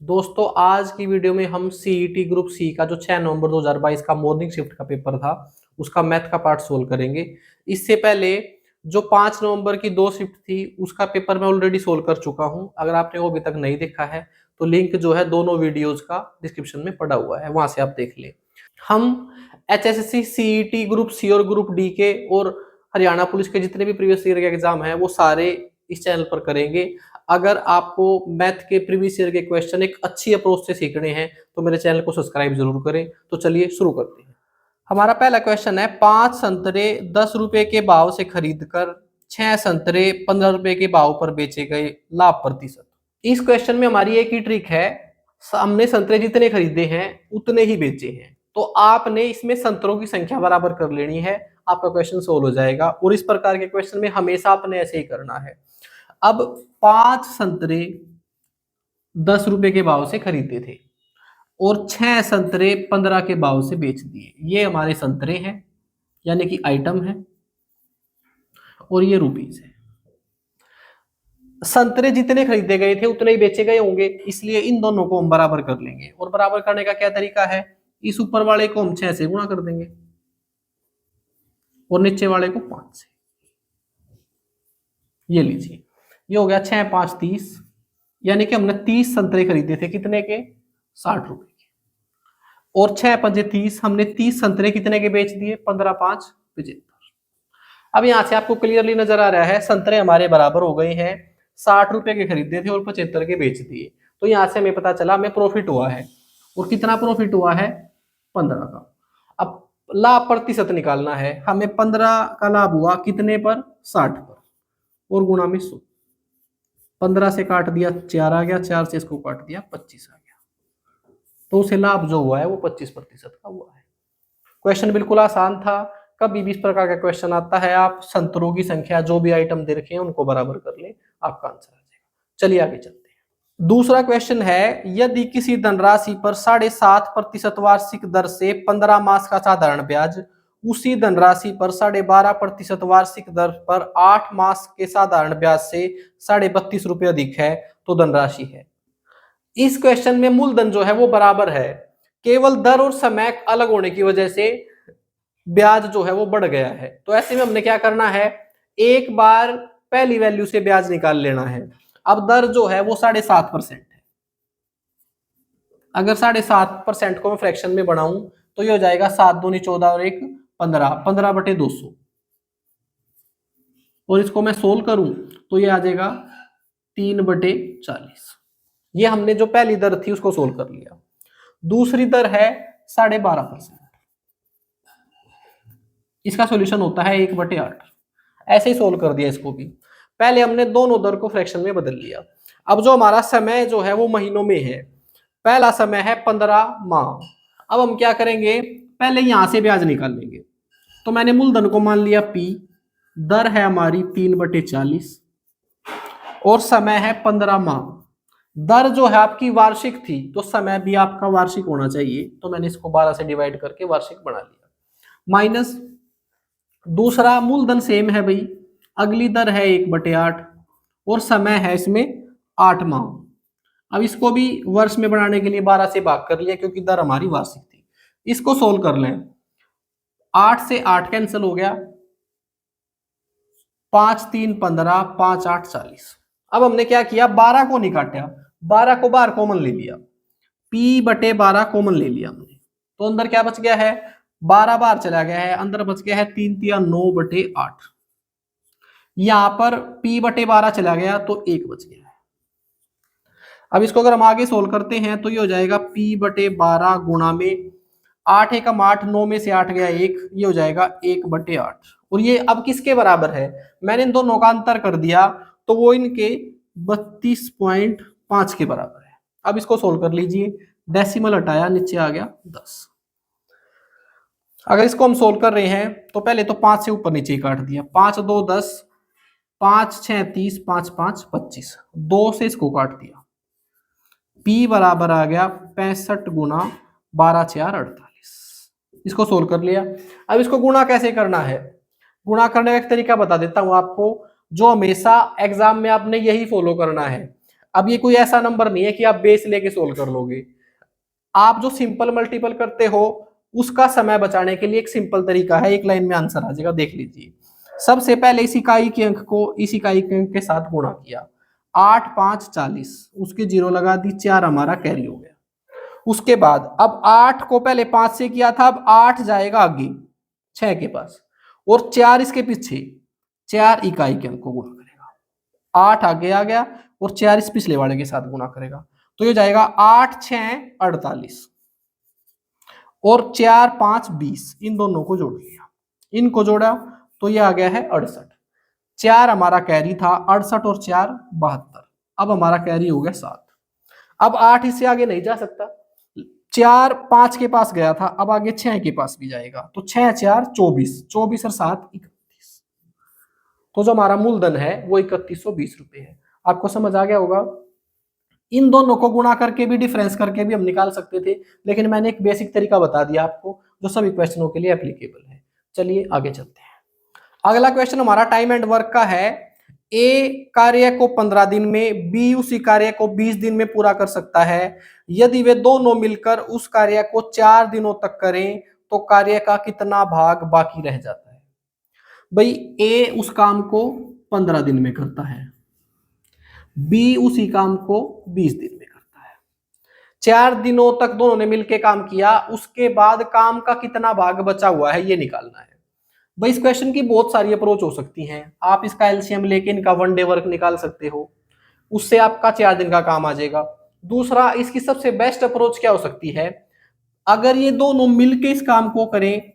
दोस्तों आज की वीडियो में हम सीईटी ग्रुप सी का जो 6 नवंबर 2022 का मॉर्निंग शिफ्ट का पेपर था उसका मैथ का पार्ट सोल्व करेंगे। इससे पहले जो 5 नवंबर की दो शिफ्ट थी उसका पेपर मैं ऑलरेडी सोल्व कर चुका हूं। अगर आपने वो अभी तक नहीं देखा है तो लिंक जो है दोनों वीडियोज का डिस्क्रिप्शन में पड़ा हुआ है, वहां से आप देख लें। हम एचएसएससी सीईटी ग्रुप सी और ग्रुप डी के और हरियाणा पुलिस के जितने भी प्रीवियस ईयर के एग्जाम हैं वो सारे इस चैनल पर करेंगे। अगर आपको मैथ के प्रीवियस ईयर के क्वेश्चन एक अच्छी अप्रोच से सीखने हैं तो मेरे चैनल को सब्सक्राइब जरूर करें। तो चलिए शुरू करते हैं। हमारा पहला क्वेश्चन है 5 संतरे 10 रुपए के भाव से खरीद कर 6 संतरे 15 रुपए के भाव पर बेचे गए, लाभ प्रतिशत। इस क्वेश्चन में हमारी एक ही ट्रिक है, हमने संतरे जितने खरीदे हैं उतने ही बेचे हैं, तो आपने इसमें संतरों की संख्या बराबर कर लेनी है, आपका क्वेश्चन सोल्व हो जाएगा। और इस प्रकार के क्वेश्चन में हमेशा आपने ऐसे ही करना है। अब 5 संतरे 10 रुपए के भाव से खरीदे थे और 6 संतरे 15 के भाव से बेच दिए। ये हमारे संतरे हैं यानी कि आइटम है और ये रुपीज है। संतरे जितने खरीदे गए थे उतने ही बेचे गए होंगे, इसलिए इन दोनों को हम बराबर कर लेंगे। और बराबर करने का क्या तरीका है, इस ऊपर वाले को हम 6 से गुणा कर देंगे और नीचे वाले को 5 से। ये लीजिए, ये हो गया 6 5 30, यानी कि हमने 30 संतरे खरीदे थे, कितने के, 60 रुपए के। और 6 5 30, हमने 30 संतरे कितने के बेच दिए, 15 5 75। अब यहां से आपको क्लियरली नजर आ रहा है संतरे हमारे बराबर हो गए हैं। 60 रुपए के खरीदे थे और 75 के बेच दिए, तो यहां से हमें पता चला हमें प्रॉफिट हुआ है। और कितना प्रॉफिट हुआ है, 15 का। अब लाभ प्रतिशत निकालना है हमें। 15 का लाभ हुआ कितने पर, 60 पर, और गुणा में 100। 15 से काट दिया 4 आ गया, 4 से इसको काट दिया 25 आ गया, तो उसे लाभ जो हुआ है वो 25% का हुआ है। क्वेश्चन बिल्कुल आसान था। कभी भी इस प्रकार का क्वेश्चन आता है आप संतरों की संख्या जो भी आइटम दे रखे हैं उनको बराबर कर ले, आपका आंसर आ जाएगा। चलिए आगे चलते हैं। दूसरा क्वेश्चन है, यदि किसी धनराशि पर 7.5% वार्षिक दर से 15 मास का साधारण ब्याज उसी धनराशि पर 12.5% वार्षिक दर पर 8 मास के साधारण ब्याज से 32.5 रुपए अधिक है तो धनराशि है। इस क्वेश्चन में मूलधन जो है वो बराबर है, केवल दर और समय अलग होने की वजह से ब्याज जो है वो बढ़ गया है। तो ऐसे में हमने क्या करना है, एक बार पहली वैल्यू से ब्याज निकाल लेना है। अब दर जो है वो 7.5% है। अगर 7.5% को मैं फ्रैक्शन में बढ़ाऊं तो ये हो जाएगा 7 दूनी 14 और 1 15, 15/200। और इसको मैं सोल्व करूं तो ये आ जाएगा 3/40। ये हमने जो पहली दर थी उसको सोल्व कर लिया। दूसरी दर है 12.5%, इसका सॉल्यूशन होता है 1/8। ऐसे ही सोल्व कर दिया इसको भी। पहले हमने दोनों दर को फ्रैक्शन में बदल लिया। अब जो हमारा समय जो है वो महीनों में है। पहला समय है 15 माह। अब हम क्या करेंगे, पहले यहां से ब्याज निकाल लेंगे। तो मैंने मूलधन को मान लिया P, दर है हमारी 3/40 और समय है 15 माह। दर जो है आपकी वार्षिक थी तो समय भी आपका वार्षिक होना चाहिए, तो मैंने इसको 12 से डिवाइड करके वार्षिक बना लिया। माइनस दूसरा मूलधन सेम है भाई, अगली दर है 1/8 और समय है इसमें 8 माह। अब इसको भी वर्ष में बनाने के लिए 12 से भाग कर लिया क्योंकि दर हमारी वार्षिक थी। इसको सोल्व कर लें, 8 से 8 कैंसिल हो गया, 5 3 15, 5 8 40। अब हमने क्या किया, 12 को नहीं काटा, 12 को बाहर कॉमन ले लिया, P/12 कॉमन ले लिया हमने, तो अंदर क्या बच गया है, 12 बार चला गया है, अंदर बच गया है 3 3 9/8। यहां पर P/12 चला गया तो 1 बच गया है। अब इसको अगर हम आगे सोल्व करते हैं तो ये हो जाएगा P/12 गुणा में 8 एकम 8, 9 में से 8 गया 1, ये हो जाएगा 1/8। और ये अब किसके बराबर है, मैंने इन दोनों का अंतर कर दिया तो वो इनके 32.5 के बराबर है। अब इसको सोल्व कर लीजिए, डेसिमल हटाया नीचे आ गया 10। अगर इसको हम सोल्व कर रहे हैं तो पहले तो 5 से ऊपर नीचे काट दिया, 5 2 10, 5 6 30, 5 5 25, 2 से इसको काट दिया, P बराबर आ गया 65 गुना 12 4 48। इसको सोल्व कर लिया। अब इसको गुणा कैसे करना है, गुणा करने का एक तरीका बता देता हूं आपको, जो हमेशा एग्जाम में आपने यही फॉलो करना है। अब ये कोई ऐसा नंबर नहीं है कि आप बेस लेके सोल्व कर लोगे। आप जो सिंपल मल्टीपल करते हो उसका समय बचाने के लिए एक सिंपल तरीका है, एक लाइन में आंसर आ जाएगा, देख लीजिए। सबसे पहले इस इकाई के अंक को इस इकाई के अंक के साथ गुणा किया, 8 5 40, उसके जीरो लगा दी, 4 हमारा कैरी हो गया। उसके बाद अब 8 को पहले 5 से किया था, अब 8 जाएगा आगे 6 के पास, और 4 इसके पीछे, 4 इकाई के अंक को गुणा करेगा, 8 आगे आ गया और 4 इस पिछले वाले के साथ गुणा करेगा, तो ये जाएगा 8 6 48 और 4 5 20, इन दोनों को जोड़ लिया, इनको जोड़ा तो ये आ गया है 68। 4 हमारा कैरी था, 68 और 4 72, अब हमारा कैरी हो गया 7। अब 8 इससे आगे नहीं जा सकता, 4 5 के पास गया था, अब आगे 6 के पास भी जाएगा, तो 6 4 24, 24 और 7 31, तो जो हमारा मूलधन है वो 3120 रुपए है। आपको समझ आ गया होगा। इन दोनों को गुणा करके भी, डिफरेंस करके भी हम निकाल सकते थे, लेकिन मैंने एक बेसिक तरीका बता दिया आपको जो सभी क्वेश्चनों के लिए एप्लीकेबल है। चलिए आगे चलते हैं। अगला क्वेश्चन हमारा टाइम एंड वर्क का है। ए कार्य को 15 दिन में, बी उसी कार्य को 20 दिन में पूरा कर सकता है। यदि वे दोनों मिलकर उस कार्य को 4 दिनों तक करें तो कार्य का कितना भाग बाकी रह जाता है। भाई ए उस काम को 15 दिन में करता है, बी उसी काम को 20 दिन में करता है, 4 दिनों तक दोनों ने मिलकर काम किया, उसके बाद काम का कितना भाग बचा हुआ है ये निकालना है। भाई इस क्वेश्चन की बहुत सारी अप्रोच हो सकती हैं। आप इसका एलसीएम लेके इनका 1 डे वर्क निकाल सकते हो, उससे आपका 4 दिन का काम आ जाएगा। दूसरा, इसकी सबसे बेस्ट अप्रोच क्या हो सकती है, अगर ये दोनों मिलके इस काम को करें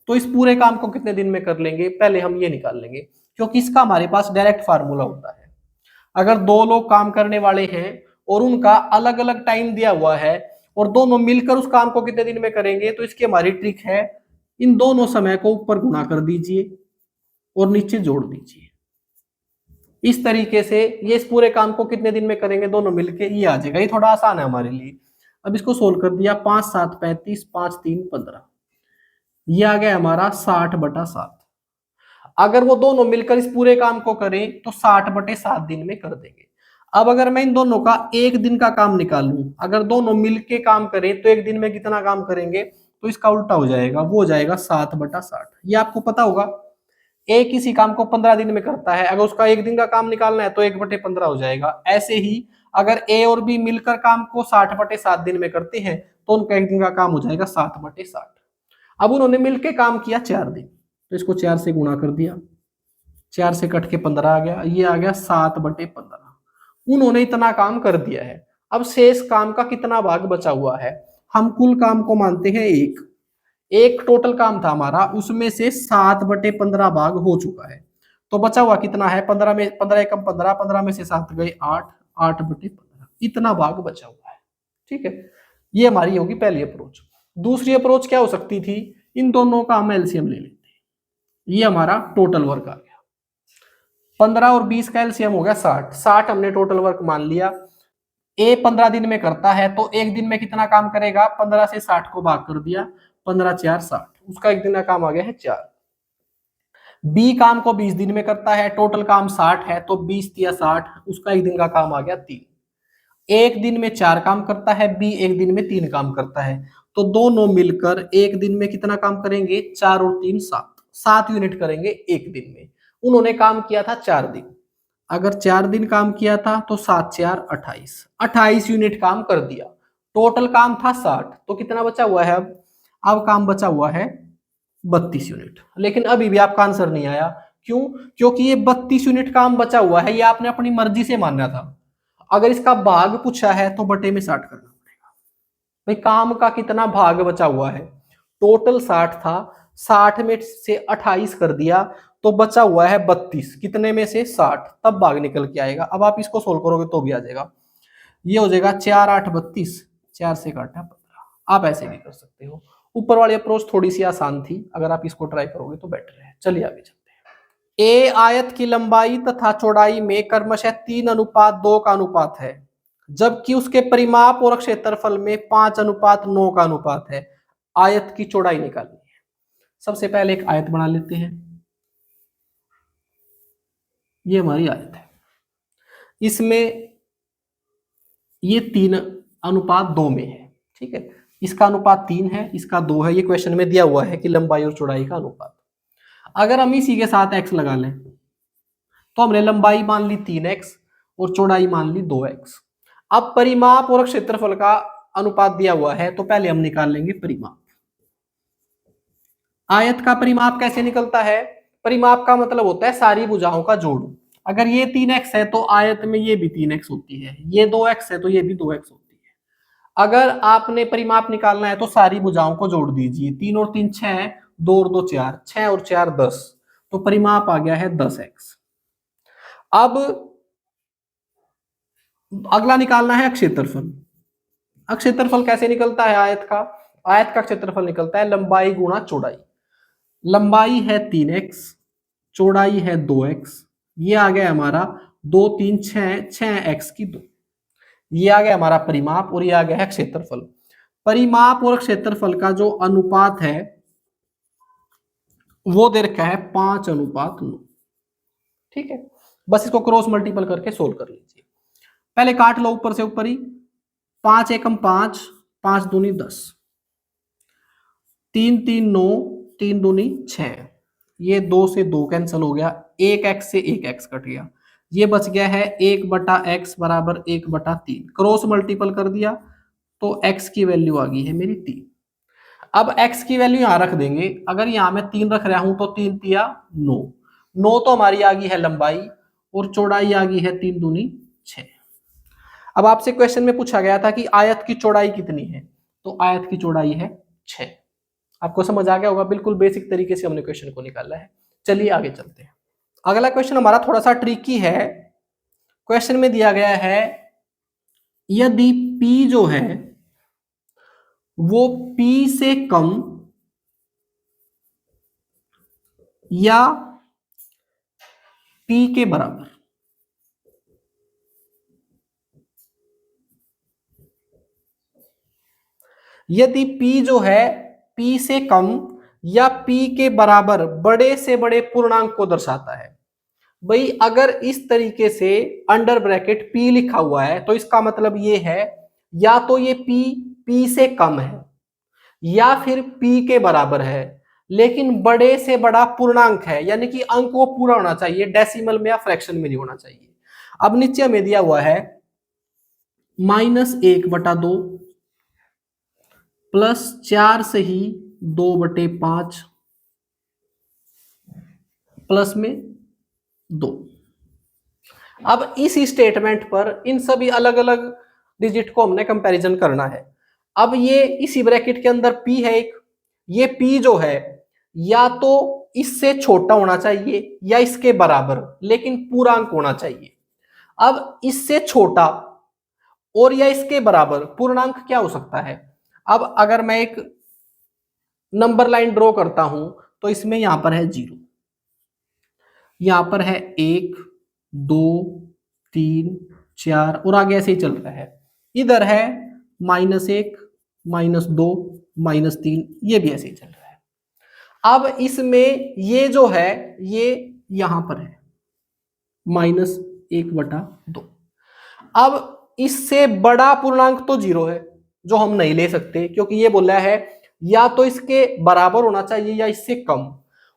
तो इस पूरे काम को कितने दिन में कर लेंगे, पहले हम ये निकाल लेंगे, क्योंकि इसका हमारे पास डायरेक्ट फार्मूला होता है। अगर दो लोग काम करने वाले हैं और उनका अलग अलग टाइम दिया हुआ है और दोनों मिलकर उस काम को कितने दिन में करेंगे, तो इसकी हमारी ट्रिक है, इन दोनों समय को ऊपर गुणा कर दीजिए और नीचे जोड़ दीजिए। इस तरीके से ये इस पूरे काम को कितने दिन में करेंगे दोनों मिलके, ये आ जाएगा। ये थोड़ा आसान है हमारे लिए। अब इसको सोल्व कर दिया, 5 7 35, 5 3 15, ये आ गया हमारा 60/7। अगर वो दोनों मिलकर इस पूरे काम को करें तो 60/7 दिन में कर देंगे। अब अगर मैं इन दोनों का एक दिन का काम निकालूं, अगर दोनों मिलके काम करें तो एक दिन में कितना काम करेंगे, तो इसका उल्टा हो जाएगा, वो हो जाएगा 7/60। ये आपको पता होगा, एक किसी काम को 15 दिन में करता है, अगर उसका एक दिन का काम निकालना है तो 1/15 हो जाएगा। ऐसे ही अगर ए और बी मिलकर काम को 60/7 दिन में करते हैं तो उनका एक दिन का काम हो जाएगा 7/60। अब उन्होंने मिलकर काम किया 4 दिन, तो इसको 4 से गुणा कर दिया, 4 से कट के 15 आ गया, ये आ गया 7/15। उन्होंने इतना काम कर दिया है। अब शेष काम का कितना भाग बचा हुआ है, हम कुल काम को मानते हैं एक टोटल काम था हमारा, उसमें से 7/15 भाग हो चुका है, तो बचा हुआ कितना है, 15 में 15 एकम 15, 15 में से 7 गए 8, 8/15, इतना भाग बचा हुआ है। ठीक है, ये हमारी होगी पहली अप्रोच। दूसरी अप्रोच क्या हो सकती थी, इन दोनों का हम एलसीएम ले लेते हैं, ये हमारा टोटल वर्क आ गया, 15 और 20 का एलसीएम हो गया 60, 60 हमने टोटल वर्क मान लिया। ए 15 दिन में करता है तो एक दिन में कितना काम करेगा, 15 से 60 को भाग कर दिया, 15 4 60, उसका एक दिन का काम आ गया है 4। बी काम को 20 दिन में करता है, टोटल काम 60 है, तो 20 या 60, उसका एक दिन का काम आ गया 3। एक दिन में 4 काम करता है बी, एक दिन में 3 काम करता है, तो दोनों मिलकर एक दिन में कितना काम करेंगे, 4 और 3 7, 7 यूनिट करेंगे एक दिन में। उन्होंने काम किया था 4 दिन, अगर 4 दिन काम किया था तो 7 4 28, 28 यूनिट काम कर दिया। टोटल काम था 60, तो कितना बचा हुआ है, अब काम बचा हुआ है 32 यूनिट। लेकिन अभी भी आपका आंसर नहीं आया, क्यों, क्योंकि ये 32 यूनिट काम बचा हुआ है, ये आपने अपनी मर्जी से मानना था। अगर इसका भाग पूछा है तो बटे में 60 करना पड़ेगा। भाई काम का कितना भाग बचा हुआ है, टोटल 60 था, 60 में से 28 कर दिया तो बचा हुआ है 32, कितने में से 60, तब भाग निकल के आएगा। अब आप इसको सोल्व करोगे तो भी आ जाएगा, ये हो जाएगा 4 8 32, 4 से काटा 15। आप ऐसे भी कर सकते हो। ऊपर वाली अप्रोच थोड़ी सी आसान थी, अगर आप इसको ट्राई करोगे तो बेटर है। चलिए आगे चलते हैं। ए आयत की लंबाई तथा चौड़ाई में क्रमशः 3:2 का अनुपात है, जबकि उसके परिमाप और क्षेत्रफल में 5:9 का अनुपात है। आयत की चौड़ाई निकालनी है। सबसे पहले एक आयत बना लेते हैं, ये हमारी आयत है, इसमें ये 3:2 में है, ठीक है। इसका अनुपात 3 है, इसका 2 है। ये क्वेश्चन में दिया हुआ है कि लंबाई और चौड़ाई का अनुपात। अगर हम इसी के साथ x लगा लें तो हमने लंबाई मान ली 3x और चौड़ाई मान ली 2x। अब परिमाप और क्षेत्रफल का अनुपात दिया हुआ है तो पहले हम निकाल लेंगे परिमाप। आयत का परिमाप कैसे निकलता है? परिमाप का मतलब होता है सारी भुजाओं का जोड़। अगर ये 3x है तो आयत में ये भी 3x होती है, ये 2x है तो ये भी 2x होती है। अगर आपने परिमाप निकालना है तो सारी भुजाओं को जोड़ दीजिए। 3 और 3 6, 2 और 2 4, 6 और 4 10, तो परिमाप आ गया है 10x। अब अगला निकालना है क्षेत्रफल। क्षेत्रफल कैसे निकलता है आयत का? आयत का क्षेत्रफल निकलता है लंबाई गुणा चौड़ाई। लंबाई है 3x, चौड़ाई है 2x। ये आ गया हमारा 2 3 6, 6x की 2। ये आ गया हमारा परिमाप और ये आ गया है क्षेत्रफल। परिमाप और क्षेत्रफल का जो अनुपात है वो दे रखा है 5:9। ठीक है, बस इसको क्रॉस मल्टीपल करके सोल्व कर लीजिए। पहले काट लो ऊपर से ऊपर ही। 5 एकम 5, 5 दूनी 10, 3 3 9, 3 दूनी 6। ये 2 से 2 कैंसिल हो गया, 1x से 1x कट गया। ये बच गया है 1/x बराबर 1/3। क्रॉस मल्टीपल कर दिया तो x की वैल्यू आ गई है मेरी 3। अब x की वैल्यू यहां रख देंगे। अगर यहां मैं 3 रख रहा हूं तो 3 तिया 9। 9 तो हमारी आ गई है लंबाई और चौड़ाई आ गई है 3 दूनी 6। अब आपसे क्वेश्चन में पूछा गया था कि आयत की चौड़ाई कितनी है, तो आयत की चौड़ाई है 6। आपको समझ आ गया होगा, बिल्कुल बेसिक तरीके से हमने क्वेश्चन को निकाला है। चलिए आगे चलते हैं। अगला क्वेश्चन हमारा थोड़ा सा ट्रिकी है। क्वेश्चन में दिया गया है यदि P जो है वो P से कम या P के बराबर, यदि P जो है P से कम या P के बराबर बड़े से बड़े पूर्णांक को दर्शाता है। भाई अगर इस तरीके से अंडर ब्रैकेट P लिखा हुआ है तो इसका मतलब ये है या तो ये P से कम है या फिर P के बराबर है, लेकिन बड़े से बड़ा पूर्णांक है, यानी कि अंक वो पूरा होना चाहिए, डेसिमल में या फ्रैक्शन में नहीं होना चाहिए। अब नीचे हमें दिया हुआ है -1/2 प्लस 4 से ही 2/5 प्लस में 2। अब इस स्टेटमेंट पर इन सभी अलग अलग डिजिट को हमने कंपैरिजन करना है। अब ये इसी ब्रैकेट के अंदर P है एक, ये P जो है या तो इससे छोटा होना चाहिए या इसके बराबर, लेकिन पूर्णांक होना चाहिए। अब इससे छोटा और या इसके बराबर पूर्णांक क्या हो सकता है? अब अगर मैं एक नंबर लाइन ड्रॉ करता हूं तो इसमें यहां पर है 0, यहां पर है 1 2 3 4 और आगे ऐसे ही चल रहा है। इधर है -1 -2 -3, ये भी ऐसे ही चल रहा है। अब इसमें ये जो है ये यहां पर है -1/2। अब इससे बड़ा पूर्णांक तो 0 है जो हम नहीं ले सकते, क्योंकि ये बोला है या तो इसके बराबर होना चाहिए या इससे कम,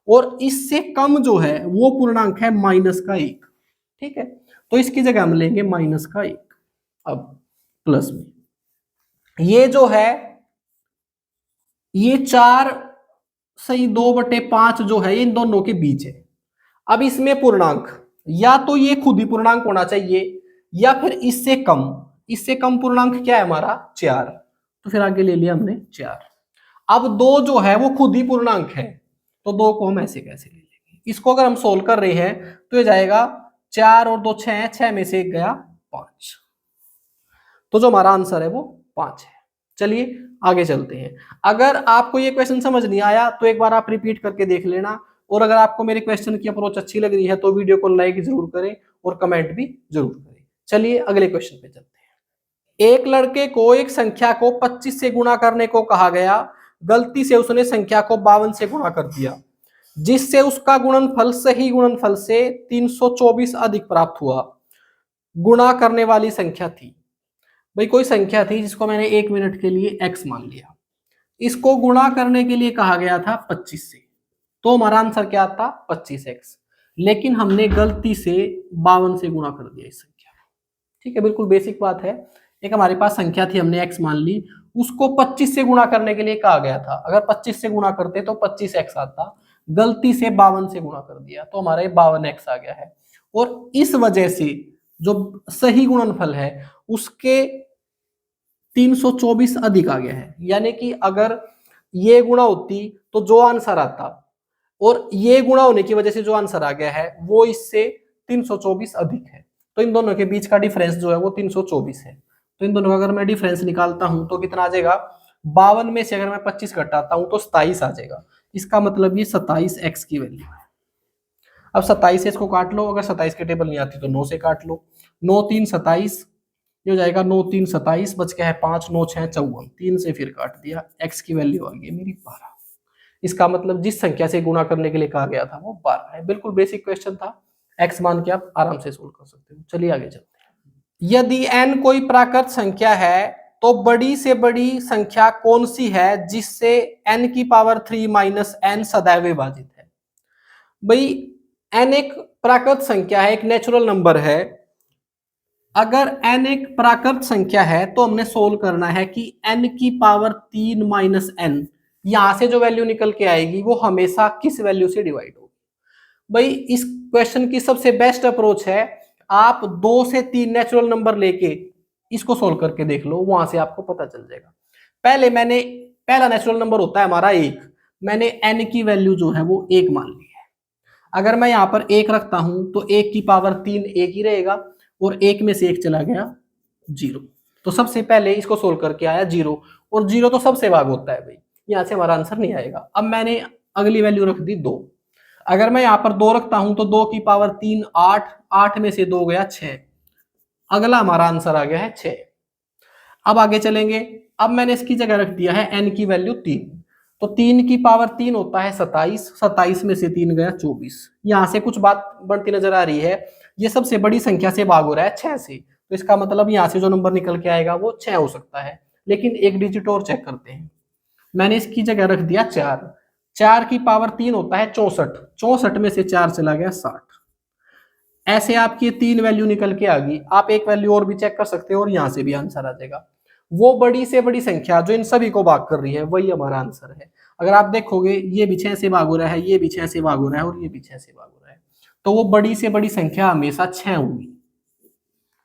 और इससे कम जो है वो पूर्णांक है -1। ठीक है, तो इसकी जगह हम लेंगे -1। अब प्लस में ये जो है ये 4 सही 2/5 जो है ये इन दोनों के बीच है। अब इसमें पूर्णांक या तो ये खुद ही पूर्णांक होना चाहिए या फिर इससे कम। इससे कम पूर्णांक क्या है हमारा 4, तो फिर आगे ले लिया हमने 4। अब 2 जो है वो खुद ही पूर्णांक है, तो 2 को हम ऐसे कैसे ले लेंगे? इसको अगर हम सोल्व कर रहे हैं तो ये जाएगा 4 और 2 6, 6 में से 1 गया 5, तो जो हमारा आंसर है वो 5 है। चलिए आगे चलते हैं। अगर आपको ये क्वेश्चन समझ नहीं आया तो एक बार आप रिपीट करके देख लेना, और अगर आपको मेरे क्वेश्चन की अप्रोच अच्छी लग रही है तो वीडियो को लाइक जरूर करें और कमेंट भी जरूर करें। चलिए अगले क्वेश्चन पे चलते हैं। एक लड़के को एक संख्या को 25 से गुणा करने को कहा गया, गलती से उसने संख्या को 52 से गुणा कर दिया, जिससे उसका गुणनफल सही गुणनफल से 324 अधिक प्राप्त हुआ। गुणा करने वाली संख्या थी। भाई कोई संख्या थी जिसको मैंने 1 मिनट के लिए x मान लिया, इसको गुणा करने के लिए कहा गया था 25 से, तो हमारा आंसर क्या आता 25x, लेकिन हमने गलती से 52 से गुणा कर दिया इस संख्या को। ठीक है, बिल्कुल बेसिक बात है। एक हमारे पास संख्या थी, हमने x मान ली, उसको 25 से गुणा करने के लिए कहा गया था, अगर 25 से गुणा करते तो 25x आता, गलती से 52 से गुणा कर दिया तो हमारा 52x आ गया है। और इस वजह से जो सही गुणनफल है उसके 324 अधिक आ गया है, यानी कि अगर ये गुणा होती तो जो आंसर आता, और ये गुणा होने की वजह से जो आंसर आ गया है वो इससे 324 अधिक है, तो इन दोनों के बीच का डिफरेंस जो है वो 324 है। तो इन दोनों का अगर मैं डिफरेंस निकालता हूं तो कितना आ जाएगा, 52 में से अगर मैं 25 घटाता हूं तो 27 आ जाएगा। इसका मतलब ये 27x की वैल्यू है। अब 27 से इसको काट लो, अगर 27 के टेबल नहीं आती तो 9 से काट लो, 9 3 27, ये हो जाएगा 9 3 27, बच गया है 5, 9 6 54, 3 से फिर काट दिया, x की वैल्यू आ गई मेरी 12। इसका मतलब जिस संख्या से गुणा करने के लिए कहा गया था वो 12 है। बिल्कुल बेसिक क्वेश्चन था, x मान के आप आराम से सोल्व कर सकते हो। चलिए आगे चलते हैं। यदि n कोई प्राकृत संख्या है तो बड़ी से बड़ी संख्या कौन सी है जिससे n की पावर 3 माइनस n सदैव विभाजित है। भाई n एक प्राकृत संख्या है, एक नेचुरल नंबर है। अगर n एक प्राकृत संख्या है तो हमने सोल्व करना है कि n की पावर 3 माइनस n, यहां से जो वैल्यू निकल के आएगी वो हमेशा किस वैल्यू से डिवाइड होगी। भाई इस क्वेश्चन की सबसे बेस्ट अप्रोच है, आप 2 से 3 नेचुरल नंबर लेके इसको सोल्व करके देख लो, वहां से आपको पता चल जाएगा। पहला नेचुरल नंबर होता है हमारा 1, मैंने n की वैल्यू जो है वो 1 मान ली है। अगर मैं यहाँ पर 1 रखता हूं तो 1 की पावर 3 1 ही रहेगा, और 1 में से 1 चला गया 0, तो सबसे पहले इसको सोल्व करके आया 0, और 0 तो सबसे भाग होता है भाई, यहां से हमारा आंसर नहीं आएगा। अब मैंने अगली वैल्यू रख दी 2, अगर मैं यहाँ पर 2 रखता हूं तो 2 की पावर 3 8, 8 में से 2 गया 6, अगला हमारा आंसर आ गया है 6। अब आगे चलेंगे, अब मैंने इसकी जगह रख दिया है n की वैल्यू 3, तो 3 की पावर 3 होता है 27, 27 में से 3 गया 24। यहां से कुछ बात बढ़ती नजर आ रही है, ये सबसे बड़ी संख्या से भाग हो रहा है 6 से, तो इसका मतलब यहां से जो नंबर निकल के आएगा वो 6 हो सकता है। लेकिन एक डिजिट और चेक करते हैं, मैंने इसकी जगह रख दिया 4, 4 की पावर 3 होता है 64, 64 में से 4 चला गया 60। ऐसे आपकी 3 वैल्यू निकल के आ गई, आप एक वैल्यू और भी चेक कर सकते हो और यहां से भी आंसर आ जाएगा। वो बड़ी से बड़ी संख्या जो इन सभी को भाग कर रही है वही हमारा आंसर है। अगर आप देखोगे ये भी 6 से भाग हो रहा है, ये भी 6 से भाग हो रहा है, और ये भी 6 से भाग हो रहा है, तो वो बड़ी से बड़ी संख्या हमेशा 6 होगी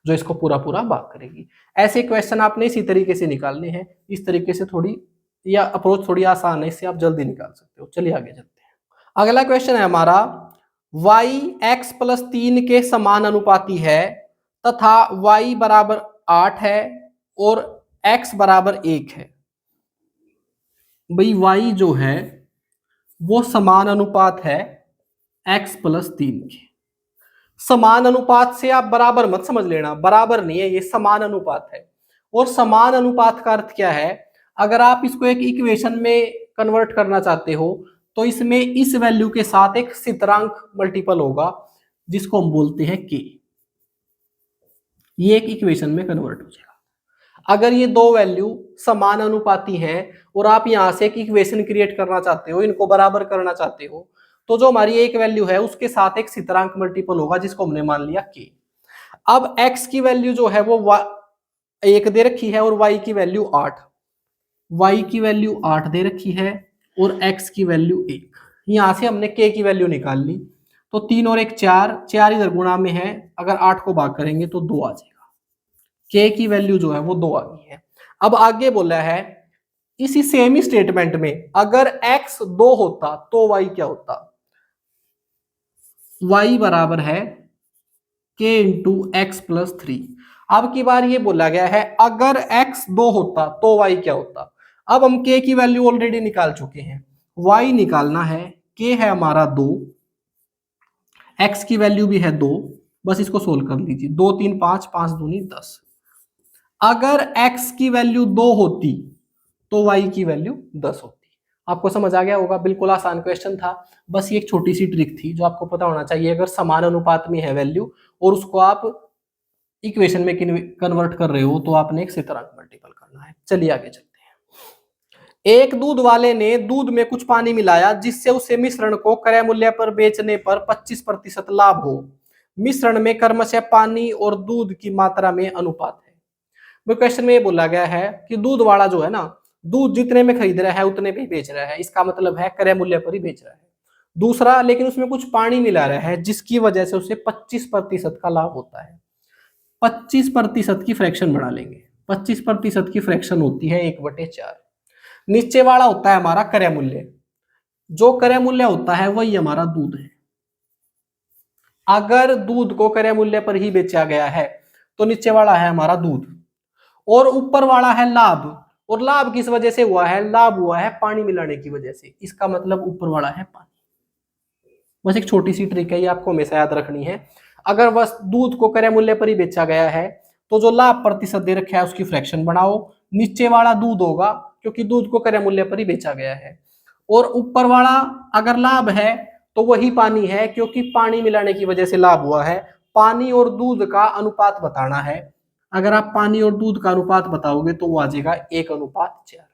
जो इसको पूरा पूरा भाग करेगी। ऐसे क्वेश्चन आपने इसी तरीके से निकालने हैं, इस तरीके से थोड़ी या अप्रोच थोड़ी आसान है, इससे आप जल्दी निकाल सकते हो। चलिए आगे चलते हैं। अगला क्वेश्चन है हमारा, y x प्लस 3 के समान अनुपाती है तथा y बराबर 8 है और x बराबर 1 है। भाई y जो है वो समान अनुपात है x प्लस 3 के। समान अनुपात से आप बराबर मत समझ लेना, बराबर नहीं है, ये समान अनुपात है। और समान अनुपात का अर्थ क्या है, अगर आप इसको एक इक्वेशन में कन्वर्ट करना चाहते हो तो इसमें इस वैल्यू के साथ एक स्थिरांक मल्टीपल होगा जिसको हम बोलते हैं k, ये एक इक्वेशन में कन्वर्ट हो जाएगा। अगर ये दो वैल्यू समान अनुपाती हैं और आप यहां से एक इक्वेशन क्रिएट करना चाहते हो, इनको बराबर करना चाहते हो, तो जो हमारी एक वैल्यू है उसके साथ एक स्थिरांक मल्टीपल होगा जिसको हमने मान लिया k। अब x की वैल्यू जो है वो 1 दे रखी है और y की वैल्यू 8, y की वैल्यू 8 दे रखी है और x की वैल्यू 1। यहां से हमने k की वैल्यू निकाल ली, तो 3 और 1 4, 4 इधर गुणा में है, अगर 8 को भाग करेंगे तो 2 आ जाएगा, k की वैल्यू जो है वो 2 आ गई है। अब आगे बोला है इसी सेम ही स्टेटमेंट में अगर x 2 होता तो y क्या होता, y बराबर है k इंटू एक्स प्लस 3। अब की बार ये बोला गया है अगर x 2 होता तो y क्या होता। अब हम k की वैल्यू ऑलरेडी निकाल चुके हैं, y निकालना है, k है हमारा 2, x की वैल्यू भी है 2, बस इसको सोल्व कर लीजिए, 2 3 5, 5 दूनी 10। अगर x की वैल्यू 2 होती तो y की वैल्यू 10 होती। आपको समझ आ गया होगा, बिल्कुल आसान क्वेश्चन था, बस ये एक छोटी सी ट्रिक थी जो आपको पता होना चाहिए। अगर समान अनुपात में है वैल्यू और उसको आप इक्वेशन में कन्वर्ट कर रहे हो तो आपने एक से तरह मल्टीपल करना है। चलिए आगे चलते हैं। एक दूध वाले ने दूध में कुछ पानी मिलाया जिससे उसे मिश्रण को क्रय मूल्य पर बेचने पर 25% लाभ हो। मिश्रण में क्रमशः पानी और दूध की मात्रा में अनुपात है। वो क्वेश्चन में ये बोला गया है कि दूध वाला जो है ना, दूध जितने में खरीद रहा है उतने पे बेच रहा है, इसका मतलब है क्रय मूल्य पर ही बेच रहा है। दूसरा, लेकिन उसमें कुछ पानी मिला रहा है जिसकी वजह से उसे 25% का लाभ होता है। 25% की फ्रैक्शन बढ़ा लेंगे। 25% की फ्रैक्शन होती है 1/4। नीचे वाला होता है हमारा क्रय मूल्य। जो क्रय मूल्य होता है वही हमारा दूध है। अगर दूध को क्रय मूल्य पर ही बेचा गया है तो नीचे वाला है हमारा दूध, और ऊपर वाला है लाभ। और लाभ किस वजह से हुआ है? लाभ हुआ है पानी मिलाने की वजह से। इसका मतलब ऊपर वाला है पानी। बस एक छोटी सी ट्रिक है, ये आपको हमेशा याद रखनी है। अगर बस दूध को क्रय मूल्य पर ही बेचा गया है तो जो लाभ प्रतिशत दे रखा है उसकी फ्रैक्शन बढ़ाओ। नीचे वाला दूध होगा क्योंकि दूध को क्रय मूल्य पर ही बेचा गया है। और ऊपर वाला अगर लाभ है तो वही पानी है क्योंकि पानी मिलाने की वजह से लाभ हुआ है। पानी और दूध का अनुपात बताना है। अगर आप पानी और दूध का अनुपात बताओगे तो वो आ जाएगा 1:4।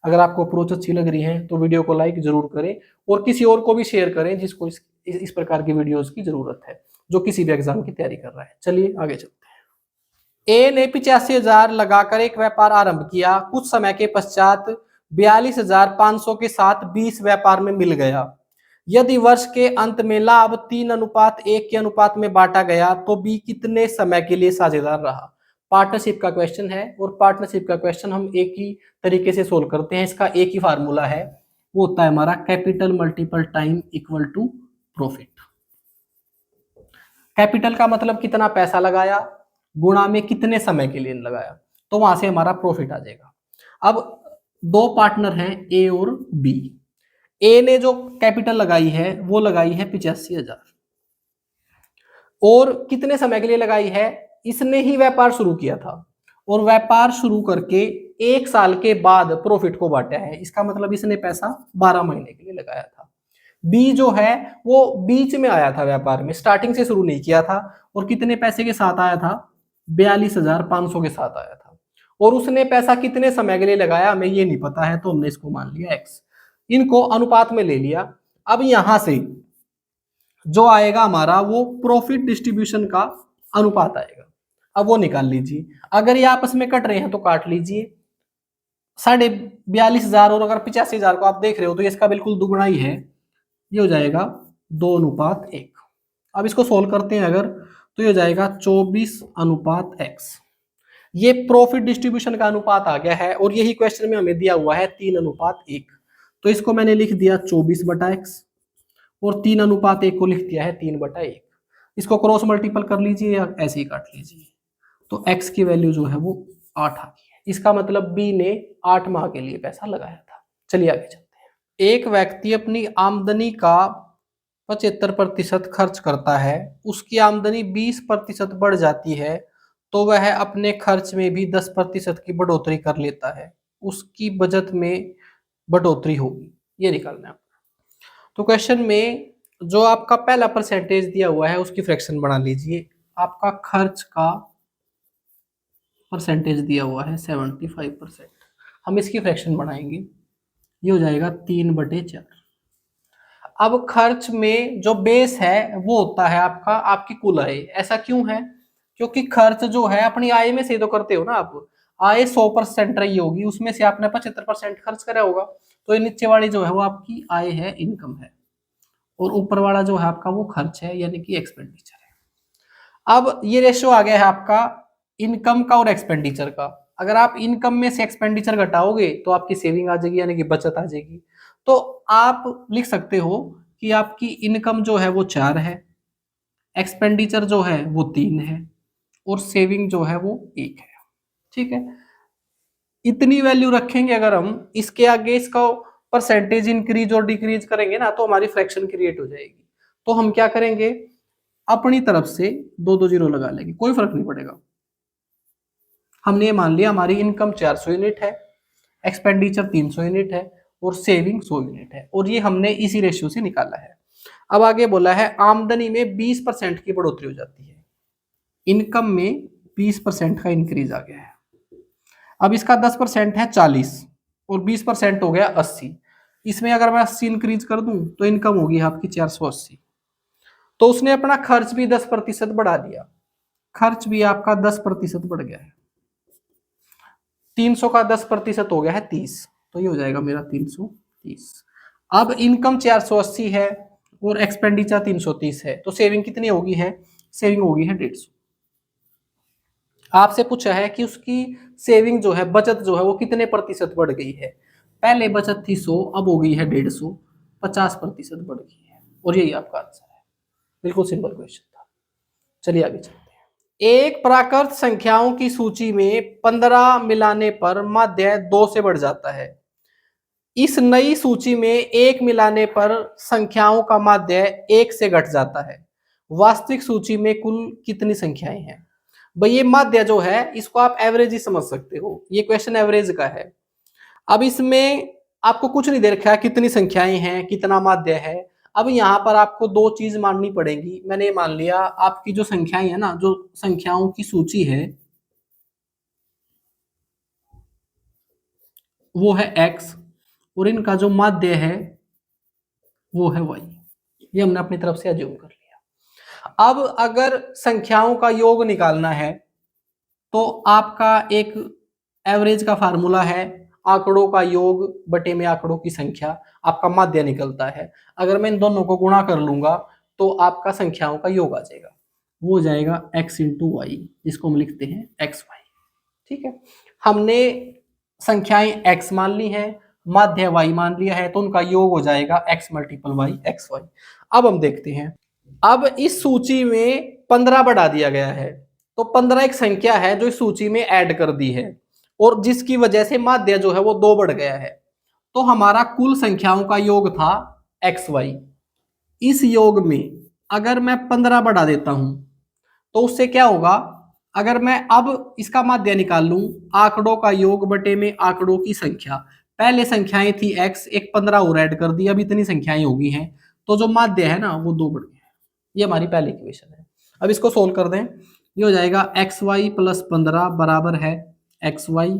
अगर आपको अप्रोच अच्छी लग रही है तो वीडियो को लाइक जरूर करें और किसी और को भी शेयर करें जिसको इस प्रकार की वीडियोस की जरूरत है, जो किसी भी एग्जाम की तैयारी कर रहा है। चलिए आगे चलते हैं। ए ने 85,000 लगाकर एक व्यापार आरंभ किया। कुछ समय के पश्चात 42,500 के साथ 20 व्यापार में मिल गया। यदि वर्ष के अंत में लाभ 3:1 के अनुपात में बांटा गया तो बी कितने समय के लिए साझेदार रहा? पार्टनरशिप का क्वेश्चन है और पार्टनरशिप का क्वेश्चन हम एक ही तरीके से सोल्व करते हैं। इसका एक ही फार्मूला है, वो होता है हमारा capital multiple time equal to profit. Capital का मतलब कितना पैसा लगाया गुणा में कितने समय के लिए लगाया, तो वहां से हमारा प्रॉफिट आ जाएगा। अब दो पार्टनर हैं ए और बी। ए ने जो कैपिटल लगाई है वो लगाई है 85,000 और कितने समय के लिए लगाई है? इसने ही व्यापार शुरू किया था और व्यापार शुरू करके 1 साल के बाद प्रॉफिट को बांटा है। इसका मतलब इसने पैसा 12 महीने के लिए लगाया था। बी जो है वो बीच में आया था व्यापार में, स्टार्टिंग से शुरू नहीं किया था। और कितने पैसे के साथ आया था? 42,500 के साथ आया था। और उसने पैसा कितने समय के लिए लगाया हमें ये नहीं पता है, तो हमने इसको मान लिया एक्स। इनको अनुपात में ले लिया। अब यहां से जो आएगा हमारा वो प्रॉफिट डिस्ट्रीब्यूशन का अनुपात आएगा। अब वो निकाल लीजिए। अगर ये आपस में कट रहे हैं तो काट लीजिए। 42,500 और अगर 85,000 को आप देख रहे हो तो ये इसका बिल्कुल दुगुना ही है। ये हो जाएगा 2:1। अब इसको सोल्व करते हैं अगर, तो ये हो जाएगा 24:x। ये प्रॉफिट डिस्ट्रीब्यूशन का अनुपात आ गया है और यही क्वेश्चन में हमें दिया हुआ है 3:1। तो इसको मैंने लिख दिया 24/x और 3:1 को लिख दिया है 3/1। इसको क्रॉस मल्टीपल कर लीजिए या ऐसे ही काट लीजिए। तो x की वैल्यू जो है वो 8 आ गई है। इसका मतलब b ने 8 माह के लिए पैसा लगाया था। चलिए आगे चलते हैं। एक व्यक्ति अपनी आमदनी का 75% खर्च करता है, उसकी आमदनी 20% बढ़ जाती है तो वह अपने खर्च में भी 10% की बढ़ोतरी कर लेता है। उसकी बचत में बढ़ोतरी होगी, ये निकालना है। तो क्वेश्चन में जो आपका पहला परसेंटेज दिया हुआ है उसकी फ्रैक्शन बना लीजिए। आपका खर्च का परसेंटेज दिया हुआ है 75%, हम इसकी फ्रैक्शन बनाएंगे। ये हो जाएगा 3/4। अब खर्च में जो बेस है वो होता है आपका आपकी कुल आय। ऐसा क्यों है? क्योंकि खर्च जो है अपनी आय में से तो करते हो ना आप। आय 100% रही होगी, उसमें से आपने 75% खर्च करा होगा। तो ये नीचे वाली जो है वो आपकी आय है, इनकम है, और ऊपर वाला जो है आपका वो खर्च है यानी कि एक्सपेंडिचर है। अब ये रेशियो आ गया है आपका इनकम का और एक्सपेंडिचर का। अगर आप इनकम में से एक्सपेंडिचर घटाओगे तो आपकी सेविंग आ जाएगी यानी कि बचत आ जाएगी। तो आप लिख सकते हो कि आपकी इनकम जो है वो 4 है, एक्सपेंडिचर जो है वो 3 है और सेविंग जो है वो 1 है। ठीक है, इतनी वैल्यू रखेंगे अगर हम, इसके आगे इसका परसेंटेज इंक्रीज और डिक्रीज करेंगे ना तो हमारी फ्रैक्शन क्रिएट हो जाएगी। तो हम क्या करेंगे, अपनी तरफ से 2 0 लगा लेंगे, कोई फर्क नहीं पड़ेगा। हमने ये मान लिया हमारी इनकम 400 यूनिट है, एक्सपेंडिचर 300 यूनिट है और सेविंग 100 यूनिट है, और ये हमने इसी रेशियो से निकाला है। अब आगे बोला है आमदनी में 20% की बढ़ोतरी हो जाती है। इनकम में 20% का इंक्रीज आ गया है। अब इसका 10% है 40 और 20% हो गया 80। इसमें अगर मैं 80 इंक्रीज कर दूं तो इनकम होगी आपकी 480। तो उसने अपना खर्च भी 10% बढ़ा दिया, खर्च भी आपका 10% बढ़ गया है। 300 का 10% हो गया है 30, तो ये हो जाएगा मेरा 330। अब इनकम 480 है और एक्सपेंडिचर 330 है, तो सेविंग कितनी होगी है, सेविंग होगी है 150। आपसे पूछा है कि उसकी सेविंग जो है, बचत जो है वो कितने प्रतिशत बढ़ गई है। पहले बचत थी 100, अब हो गई है 150, 50% बढ़ गई है, और यही आपका आंसर है। बिल्कुल सिंपल क्वेश्चन था। चलिए आगे चलते हैं। एक प्राकृत संख्याओं की सूची में 15 मिलाने पर माध्य 2 से बढ़ जाता है। इस नई सूची में 1 मिलाने पर संख्याओं का माध्य 1 से घट जाता है। वास्तविक सूची में कुल कितनी संख्याएं हैं। भाई ये माध्य जो है इसको आप एवरेज ही समझ सकते हो, ये क्वेश्चन एवरेज का है। अब इसमें आपको कुछ नहीं दे रखा है, कितनी संख्याएं हैं, कितना माध्य है। अब यहाँ पर आपको दो चीज माननी पड़ेगी। मैंने ये मान लिया आपकी जो संख्याएं है ना, जो संख्याओं की सूची है वो है x, और इनका जो माध्य है वो है y। ये हमने अपनी तरफ से अज्यूम कर लिया। अब अगर संख्याओं का योग निकालना है तो आपका एक एवरेज का फार्मूला है, आंकड़ों का योग बटे में आंकड़ों की संख्या, आपका माध्य निकलता है। अगर मैं इन दोनों को गुणा कर लूंगा तो आपका संख्याओं का योग आ जाएगा, वो हो जाएगा x इंटू वाई, जिसको हम लिखते हैं एक्स वाई। ठीक है, हमने संख्याएं x मान ली है, माध्य y मान लिया है, तो उनका योग हो जाएगा x multiple y x y. अब हम देखते हैं, अब इस सूची में 15 बढ़ा दिया गया है, तो 15 एक संख्या है जो इस सूची में ऐड कर दी है, और जिसकी वजह से माध्य जो है वो 2 बढ़ गया है। तो हमारा कुल संख्याओं का योग था एक्स वाई। इस योग में अगर मैं 15 बढ़ा देता हूं तो उससे क्या होगा, अगर मैं अब इसका माध्य निकाल लूं, आंकड़ों का योग बटे में आंकड़ों की संख्या, पहले संख्याएं थी x, एक 15 और ऐड कर दी, अब इतनी संख्याएं होगी हैं, तो जो माध्य है ना वो 2 बढ़ गया है। ये हमारी पहली इक्वेशन है। अब इसको सोल्व कर दें, ये हो जाएगा एक्स वाई प्लस 15 बराबर है x y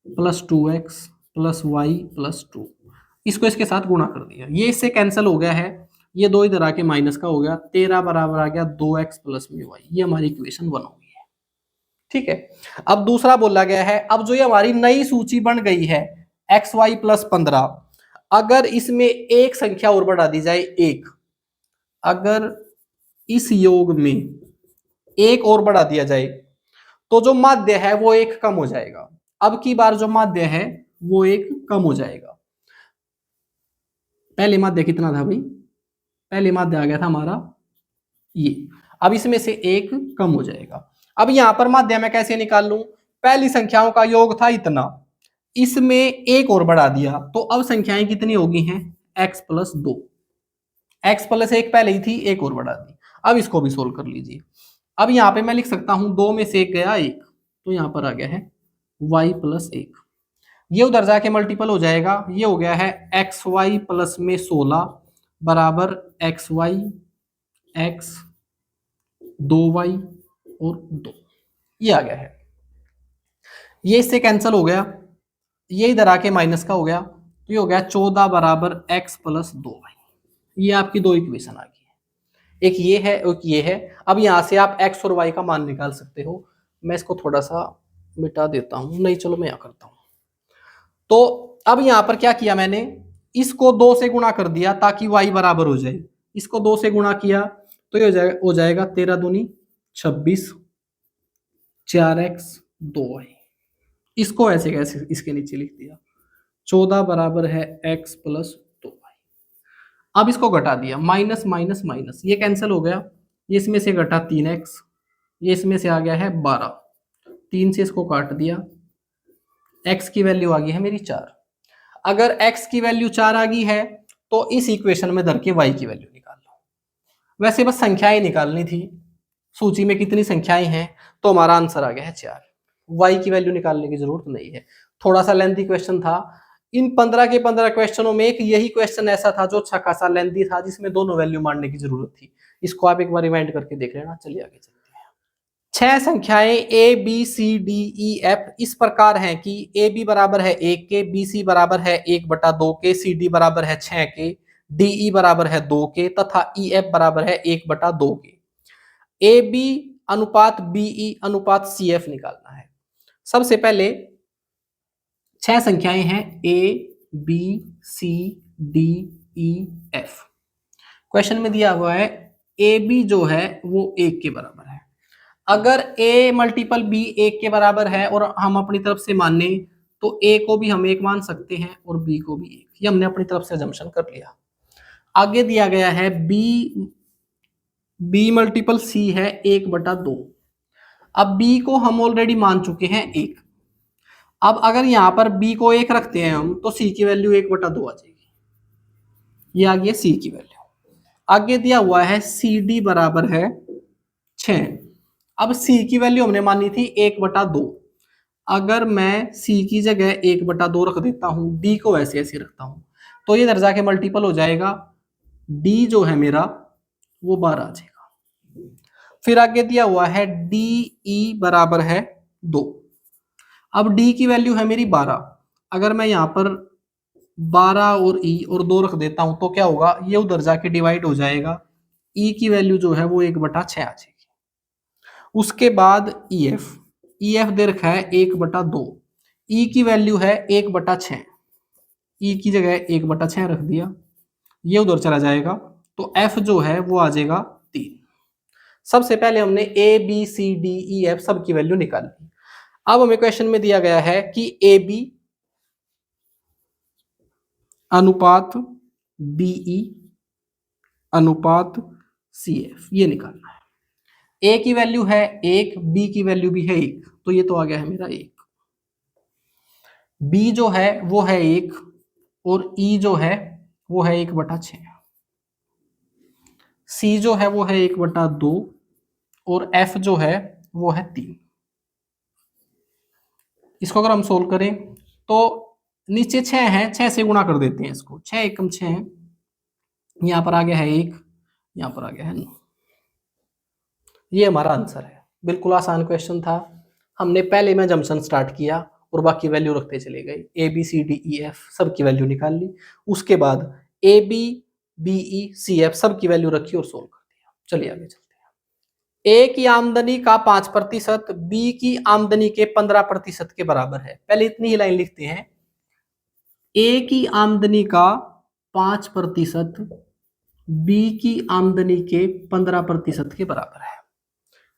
plus 2x plus y plus 2। इसको इसके साथ गुणा कर दिया, ये इससे कैंसिल हो गया है, ये 2 इधर आके माइनस का हो गया, 13 बराबर आ गया 2x प्लस में वाई। ये हमारी इक्वेशन 1 हो गई है। ठीक है, अब दूसरा बोला गया है, अब जो ये हमारी नई सूची बन गई है एक्स वाई प्लस 15, अगर इसमें एक संख्या और बढ़ा दी जाए 1, अगर इस योग में एक और बढ़ा दिया जाए तो जो माध्य है वो एक कम हो जाएगा। अब की बार जो माध्य है वो एक कम हो जाएगा। पहले माध्य कितना था भाई, पहले माध्य आ गया था हमारा ये, अब इसमें से एक कम हो जाएगा। अब यहां पर माध्य मैं कैसे निकाल लूं, पहली संख्याओं का योग था इतना, इसमें एक और बढ़ा दिया, तो अब संख्याएं कितनी होगी हैं x प्लस 2, x प्लस 1 पहले ही थी, एक और बढ़ा दी। अब इसको भी सोल्व कर लीजिए। अब यहाँ पे मैं लिख सकता हूं 2 में से 1 गया 1, तो यहां पर आ गया है y प्लस 1, ये उधर जाके मल्टीपल हो जाएगा, ये हो गया है एक्स वाई प्लस में 16 बराबर एक्स वाई एक्स 2y और 2, ये आ गया है। ये इससे कैंसिल हो गया, ये इधर आके माइनस का हो गया, तो ये हो गया 14 बराबर x प्लस 2y। ये आपकी दो इक्वेशन आ गई है, एक ये है एक ये है। अब यहां से आप x और y का मान निकाल सकते हो। मैं इसको थोड़ा सा मिटा देता हूं, नहीं चलो मैं यहां करता हूं। तो अब यहां पर क्या किया मैंने, इसको 2 से गुणा कर दिया ताकि y बराबर हो जाए, इसको 2 से गुणा किया तो ये हो जाएगा 13 दूनी 26 4x 2y। इसको ऐसे कैसे इसके नीचे लिख दिया, 14 बराबर है x प्लस 2y। अब इसको घटा दिया, माइनस माइनस माइनस, ये कैंसिल हो गया, ये इसमें से घटा 3x, ये इसमें से आ गया है 12, 3 से इसको काट दिया, x की वैल्यू आ गई है मेरी 4। अगर x की वैल्यू 4 आ गई है तो इस इक्वेशन में धर के y की वैल्यू निकाल लो। वैसे बस संख्याएं निकालनी थी, सूची में कितनी संख्याएं हैं, तो हमारा आंसर आ गया है 4। y की वैल्यू निकालने की जरूरत नहीं है। थोड़ा सा लेंथी क्वेश्चन था, इन 15 के 15 क्वेश्चनों में एक यही क्वेश्चन ऐसा था जो अच्छा खासा लेंथी था, जिसमें दोनों वैल्यू मानने की जरूरत थी। इसको आप एक बार रिमाइंड करके देख लेना। चलिए आगे चलते हैं। छह संख्याएं a b c d e f इस प्रकार हैं कि ए बी बराबर है 1 के, बी सी बराबर है 1/2 के, सी डी बराबर है 6 के, डी ई बराबर है 2 के तथा ई एफ बराबर है 1/2 के। ए बी अनुपात बी ई अनुपात सी एफ निकालना है। सबसे पहले छह संख्याएं हैं a b c d e f. Question में दिया हुआ है ए बी जो है वो 1 के बराबर है। अगर a मल्टीपल b 1 के बराबर है और हम अपनी तरफ से माने तो a को भी हम 1 मान सकते हैं और b को भी 1। ये हमने अपनी तरफ से अजम्पशन कर लिया। आगे दिया गया है b मल्टीपल c है 1/2। अब b को हम ऑलरेडी मान चुके हैं 1। अब अगर यहाँ पर b को 1 रखते हैं हम तो c की वैल्यू 1/2 आ जाएगी। ये आ गया c की वैल्यू। आगे दिया हुआ है सी डी बराबर है 6। अब c की वैल्यू हमने मानी थी 1/2। अगर मैं c की जगह 1/2 रख देता हूं, d को ऐसे ऐसे रखता हूं तो ये इधर जाके मल्टीपल हो जाएगा। d जो है मेरा वो 12 आ जाएगा। फिर आगे दिया हुआ है डी ई बराबर है 2। अब d की वैल्यू है मेरी 12। अगर मैं यहाँ पर 12 और e और 2 रख देता हूं तो क्या होगा, ये उधर जाके डिवाइड हो जाएगा। e की वैल्यू जो है वो 1/6 आ जाएगी। उसके बाद EF दे रखा है 1/2। E की वैल्यू है 1/6। E की जगह 1/6 रख दिया, ये उधर चला जाएगा तो F जो है वो आ जाएगा 3। सबसे पहले हमने A B C D E F सब की वैल्यू निकाल ली। अब हमें क्वेश्चन में दिया गया है कि AB अनुपात BE अनुपात CF ये निकालना है। ए की वैल्यू है 1, बी की वैल्यू भी है 1 तो ये तो आ गया है मेरा 1। बी जो है वो है 1 और ई जो है वो है 1/6। सी जो है वो है 1/2 और एफ जो है वो है 3। इसको अगर हम सोल्व करें तो नीचे 6 है, 6 से गुणा कर देते हैं इसको। 6 एकम 6 है, यहाँ पर आ गया है 1, यहाँ पर आ गया है 9। ये हमारा आंसर है। बिल्कुल आसान क्वेश्चन था। हमने पहले में जम्पशन स्टार्ट किया और बाकी वैल्यू रखते चले गए। A b c d e f सब की वैल्यू निकाल ली। उसके बाद a b b e c f सब की वैल्यू रखी और सोल्व कर दिया। चलिए आगे चलते हैं। ए की आमदनी का 5%, बी की आमदनी के 15% के बराबर है। पहले इतनी ही लाइन लिखते हैं। ए की आमदनी का 5%, बी की आमदनी के 15% के बराबर है।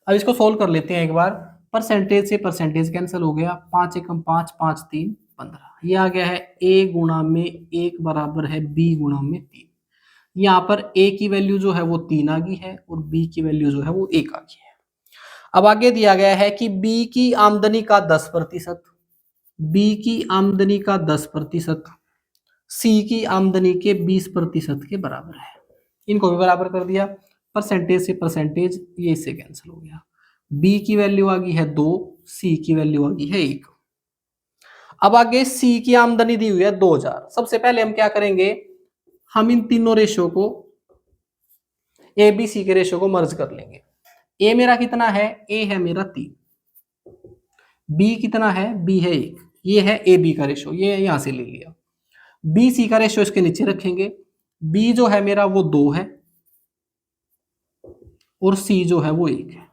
अब इसको सोल्व कर लेते हैं एक बार। परसेंटेज से परसेंटेज कैंसिल हो गया। 5 एकम 5, 5 3 15। ये आ गया है a गुणा में 1 बराबर है b गुणा में 3। यहाँ पर a की वैल्यू जो है वो 3 आ गई है और b की वैल्यू जो है वो 1 आ गई है। अब आगे दिया गया है कि b की आमदनी का 10%, b की आमदनी का 10% c की आमदनी के 20% के बराबर है। इनको भी बराबर कर दिया। परसेंटेज से परसेंटेज ये इससे कैंसिल हो गया। b की वैल्यू आ गई है 2, c की वैल्यू आ गई है 1। अब आगे c की आमदनी दी हुई है 2000। सबसे पहले हम क्या करेंगे, हम इन तीनों रेशो को ए बी सी के रेशो को मर्ज कर लेंगे। a मेरा कितना है, a है मेरा 3, b कितना है, b है 1। ये है ए बी का रेशो, ये यहां से ले लिया। बी सी का रेशो इसके नीचे रखेंगे। b जो है मेरा वो 2 है और c जो है वो 1 है।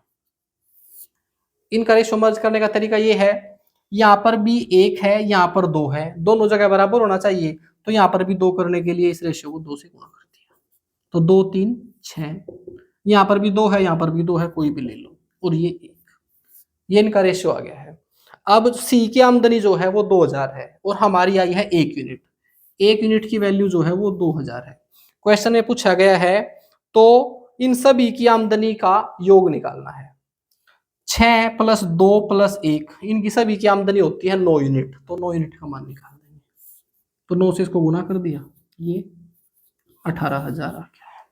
इनका रेशो मर्ज करने का तरीका ये है, यहाँ पर भी 1 है, यहाँ पर 2 है, दोनों जगह बराबर होना चाहिए। तो यहाँ पर भी 2 करने के लिए इस रेशो को 2 से गुणा कर दिया तो 2 3 6। यहाँ पर भी 2 है, यहाँ पर भी 2 है, कोई भी ले लो और ये 1। ये इनका रेशो आ गया है। अब सी की आमदनी जो है वो 2000 है और हमारी आई है 1 यूनिट। 1 यूनिट की वैल्यू जो है वो 2000 है। क्वेश्चन में पूछा गया है तो इन सभी की आमदनी का योग निकालना है। 6 + 2 + 1 इनकी सभी की आमदनी होती है 9 यूनिट। तो 9 यूनिट का मान निकाल देंगे। तो 9 से इसको गुना कर दिया, ये 18,000 आ गया है।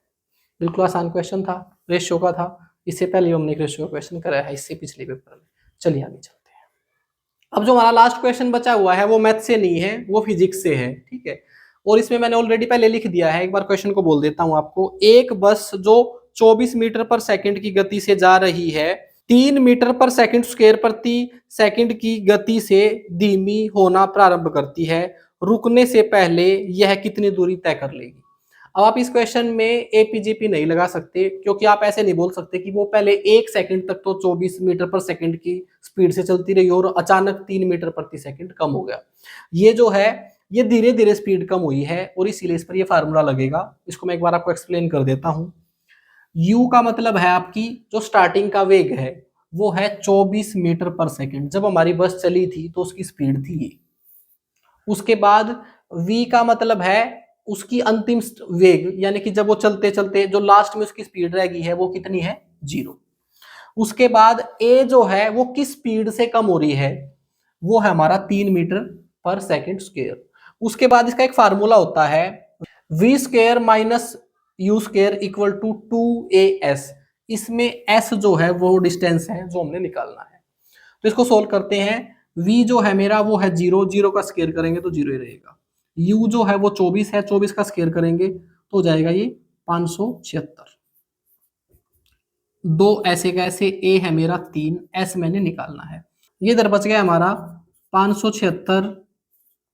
बिल्कुल आसान क्वेश्चन था, रेशियो का था। इससे पहले हमने एक रेशियो का क्वेश्चन कराया है, इससे पिछले पेपर में। चलिए आगे चलते हैं। अब जो हमारा लास्ट क्वेश्चन बचा हुआ है वो मैथ से नहीं है, वो फिजिक्स से है। ठीक है, और इसमें मैंने ऑलरेडी पहले लिख दिया है। एक बार क्वेश्चन को बोल देता हूं आपको। एक बस जो 24 मीटर पर सेकंड की गति से जा रही है 3 मीटर पर सेकंड स्क्वायर प्रति सेकंड की गति से धीमी होना प्रारंभ करती है, रुकने से पहले यह कितनी दूरी तय कर लेगी। अब आप इस क्वेश्चन में एपीजीपी नहीं लगा सकते, क्योंकि आप ऐसे नहीं बोल सकते कि वो पहले 1 सेकंड तक तो 24 मीटर पर सेकंड की स्पीड से चलती रही और अचानक 3 मीटर प्रति सेकंड कम हो गया। ये जो है ये धीरे धीरे स्पीड कम हुई है और इसीलिए इस पर ये फार्मूला लगेगा। इसको मैं एक बार आपको एक्सप्लेन कर देता हूं। u का मतलब है आपकी जो स्टार्टिंग का वेग है वो है 24 मीटर पर सेकंड। जब हमारी बस चली थी तो उसकी स्पीड थी ये। उसके बाद v का मतलब है उसकी अंतिम वेग, यानी कि जब वो चलते चलते जो लास्ट में उसकी स्पीड रह गई है वो कितनी है, 0। उसके बाद a जो है वो किस स्पीड से कम हो रही है, वो है हमारा 3 मीटर पर सेकंड स्क्वायर। उसके बाद इसका एक फार्मूला होता है v square minus u square equal to 2as। इसमें s जो है वो डिस्टेंस है जो हमने निकालना है। तो इसको सोल्व करते हैं। v जो है मेरा वो है 0, 0 का स्क्वायर करेंगे तो 0 ही रहेगा। u जो है वो 24 है, 24 का स्क्वायर करेंगे तो हो जाएगा ये 576। दो ऐसे का ऐसे, a है मेरा 3, s मैंने निकालना है। ये इधर बच गया हमारा 576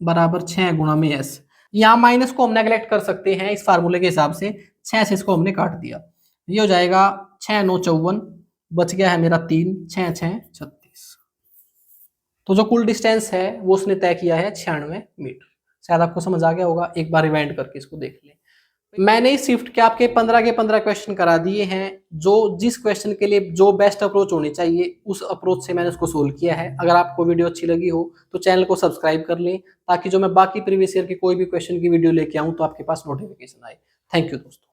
बराबर 6 गुणा में s। यहाँ माइनस को हम नेगलेक्ट कर सकते हैं इस फार्मूले के हिसाब से, 6 से इसको हमने काट दिया। ये हो जाएगा 6 9 54, बच गया है मेरा 3, 6 6 36। तो जो कुल डिस्टेंस है वो उसने तय किया है 96 मीटर। शायद आपको समझ आ गया होगा, एक बार रिवाइंड करके इसको देख लें। मैंने इस शिफ्ट के आपके 15 के 15 क्वेश्चन करा दिए हैं। जो जिस क्वेश्चन के लिए जो बेस्ट अप्रोच होनी चाहिए उस अप्रोच से मैंने उसको सोल्व किया है। अगर आपको वीडियो अच्छी लगी हो तो चैनल को सब्सक्राइब कर लें, ताकि जो मैं बाकी प्रीवियस ईयर के कोई भी क्वेश्चन की वीडियो लेके आऊं तो आपके पास नोटिफिकेशन आए। थैंक यू दोस्तों।